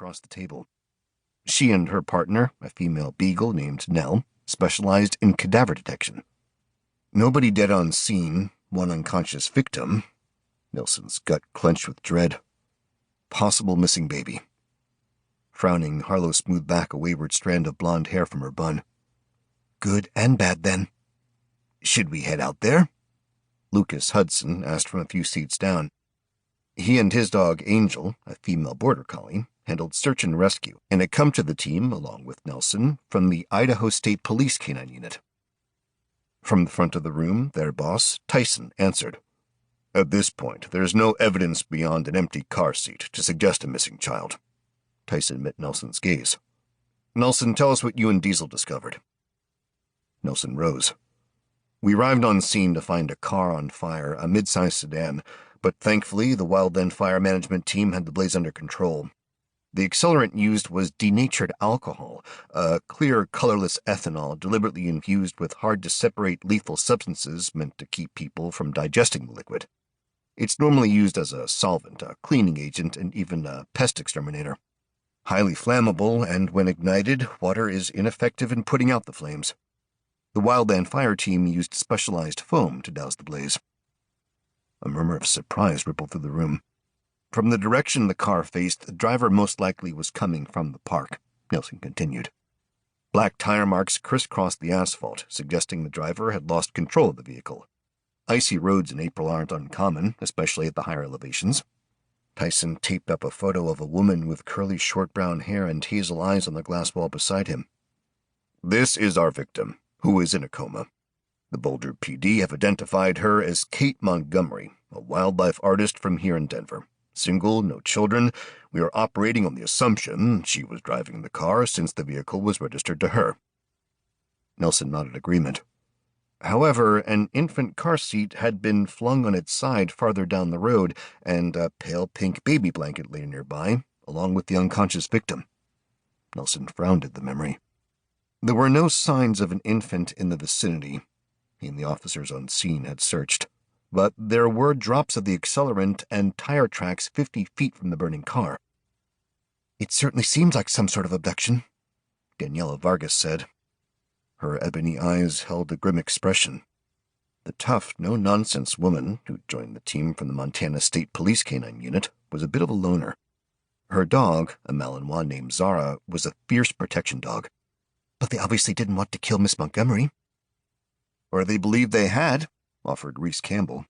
across the table. She and her partner, a female beagle named Nell, specialized in cadaver detection. Nobody dead on scene, one unconscious victim. Nelson's gut clenched with dread. Possible missing baby. Frowning, Harlow smoothed back a wayward strand of blonde hair from her bun. Good and bad, then. Should we head out there? Lucas Hudson asked from a few seats down. He and his dog Angel, a female border collie, handled search and rescue, and had come to the team, along with Nelson, from the Idaho State Police Canine Unit. From the front of the room, their boss, Tyson, answered. At this point, there is no evidence beyond an empty car seat to suggest a missing child. Tyson met Nelson's gaze. Nelson, tell us what you and Diesel discovered. Nelson rose. We arrived on scene to find a car on fire, a mid-sized sedan, but thankfully the Wildland Fire Management team had the blaze under control. The accelerant used was denatured alcohol, a clear, colorless ethanol deliberately infused with hard-to-separate lethal substances meant to keep people from digesting the liquid. It's normally used as a solvent, a cleaning agent, and even a pest exterminator. Highly flammable, and when ignited, water is ineffective in putting out the flames. The Wildland Fire team used specialized foam to douse the blaze. A murmur of surprise rippled through the room. From the direction the car faced, the driver most likely was coming from the park, Nelson continued. Black tire marks crisscrossed the asphalt, suggesting the driver had lost control of the vehicle. Icy roads in April aren't uncommon, especially at the higher elevations. Tyson taped up a photo of a woman with curly short brown hair and hazel eyes on the glass wall beside him. This is our victim, who is in a coma. The Boulder PD have identified her as Kate Montgomery, a wildlife artist from here in Denver. Single, no children. We are operating on the assumption she was driving the car since the vehicle was registered to her. Nelson nodded agreement. However, an infant car seat had been flung on its side farther down the road, and a pale pink baby blanket lay nearby, along with the unconscious victim. Nelson frowned at the memory. There were no signs of an infant in the vicinity. He and the officers on scene had searched, but there were drops of the accelerant and tire tracks 50 feet from the burning car. It certainly seems like some sort of abduction, Daniela Vargas said. Her ebony eyes held a grim expression. The tough, no-nonsense woman who joined the team from the Montana State Police Canine Unit was a bit of a loner. Her dog, a Malinois named Zara, was a fierce protection dog. But they obviously didn't want to kill Miss Montgomery. Or they believed they had, offered Reese Campbell.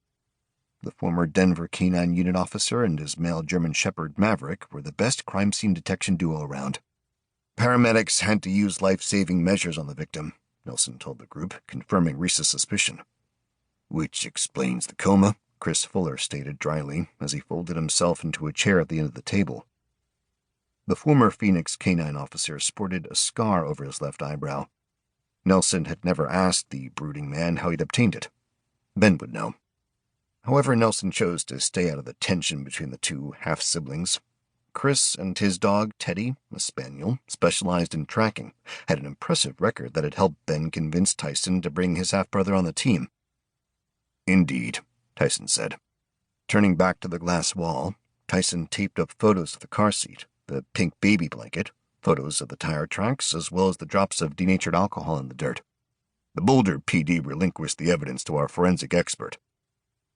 The former Denver Canine Unit officer and his male German Shepherd Maverick were the best crime scene detection duo around. Paramedics had to use life-saving measures on the victim, Nelson told the group, confirming Reese's suspicion. Which explains the coma, Chris Fuller stated dryly as he folded himself into a chair at the end of the table. The former Phoenix canine officer sported a scar over his left eyebrow. Nelson had never asked the brooding man how he'd obtained it. Ben would know. However, Nelson chose to stay out of the tension between the two half-siblings. Chris and his dog, Teddy, a spaniel, specialized in tracking, had an impressive record that had helped Ben convince Tyson to bring his half-brother on the team. Indeed, Tyson said. Turning back to the glass wall, Tyson taped up photos of the car seat, the pink baby blanket, photos of the tire tracks, as well as the drops of denatured alcohol in the dirt. The Boulder PD relinquished the evidence to our forensic expert.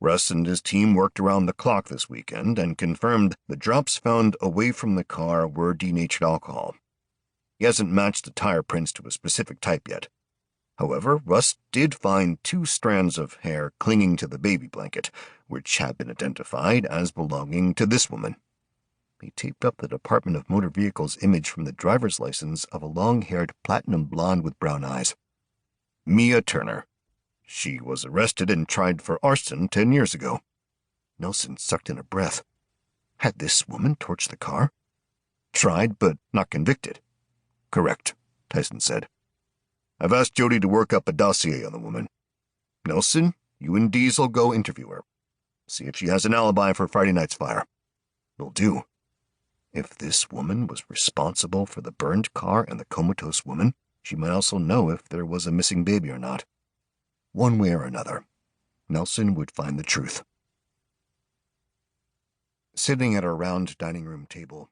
Russ and his team worked around the clock this weekend and confirmed the drops found away from the car were denatured alcohol. He hasn't matched the tire prints to a specific type yet. However, Russ did find 2 strands of hair clinging to the baby blanket, which have been identified as belonging to this woman. He taped up the Department of Motor Vehicles image from the driver's license of a long-haired platinum blonde with brown eyes. Mia Turner. She was arrested and tried for arson 10 years ago. Nelson sucked in a breath. Had this woman torched the car? Tried, but not convicted. Correct, Tyson said. I've asked Jody to work up a dossier on the woman. Nelson, you and Diesel go interview her. See if she has an alibi for Friday night's fire. Will do. If this woman was responsible for the burned car and the comatose woman, she might also know if there was a missing baby or not. One way or another, Nelson would find the truth. Sitting at a round dining room table,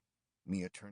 Mia Turner